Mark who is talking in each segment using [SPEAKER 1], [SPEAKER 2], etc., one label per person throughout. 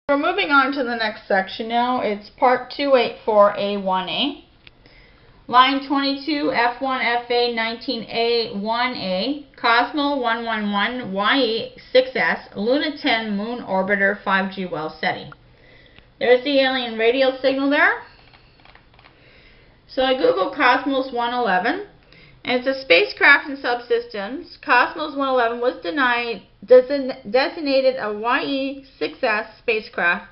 [SPEAKER 1] We're moving on to the next section now. It's part 22f1fa19a1a. Line 22f1fa19a1a, Cosmo 111 Ye-6S, Luna 10 Moon Orbiter 5G Wow Seti. There's the alien radio signal there. So I googled Cosmos 111, and it's a spacecraft and subsystems. Cosmos 111 was designated a Ye-6S spacecraft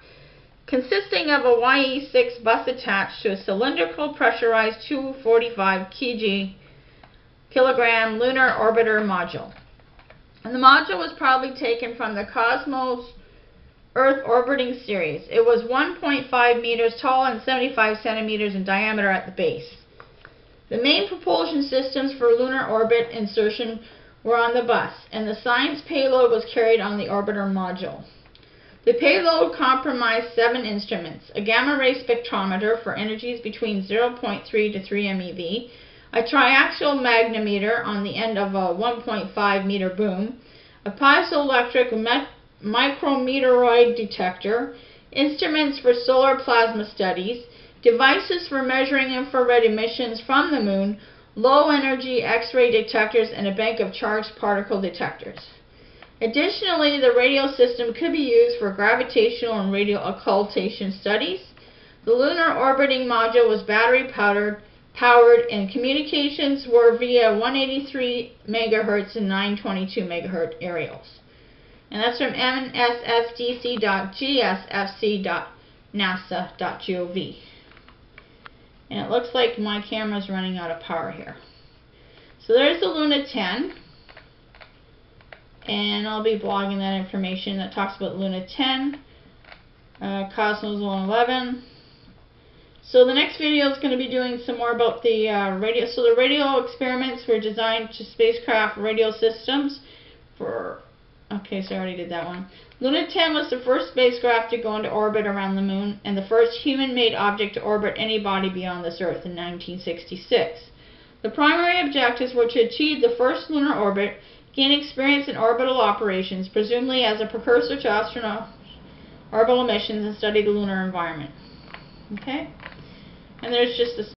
[SPEAKER 1] consisting of a Ye-6 bus attached to a cylindrical pressurized 245 kilogram lunar orbiter module. And the module was probably taken from the Cosmos Earth orbiting series. It was 1.5 meters tall and 75 centimeters in diameter at the base. The main propulsion systems for lunar orbit insertion were on the bus, and the science payload was carried on the orbiter module. The payload comprised 7 instruments: a gamma-ray spectrometer for energies between 0.3 to 3 MeV, a triaxial magnetometer on the end of a 1.5 meter boom, a piezoelectric micrometeoroid detector, instruments for solar plasma studies, devices for measuring infrared emissions from the moon, low-energy X-ray detectors, and a bank of charged particle detectors. Additionally, the radio system could be used for gravitational and radio occultation studies. The lunar orbiting module was battery-powered, and communications were via 183 MHz and 922 MHz aerials. And that's from nssdc.gsfc.nasa.gov. And it looks like my camera's running out of power here. So there's the Luna 10. And I'll be blogging that information that talks about Luna 10, Cosmos 111. So the next video is going to be doing some more about the radio. So the radio experiments were designed to spacecraft radio systems for... Okay, so I already did that one. Luna 10 was the first spacecraft to go into orbit around the moon and the first human-made object to orbit any body beyond this Earth in 1966. The primary objectives were to achieve the first lunar orbit, gain experience in orbital operations, presumably as a precursor to astronaut orbital missions, and study the lunar environment. Okay? And there's just a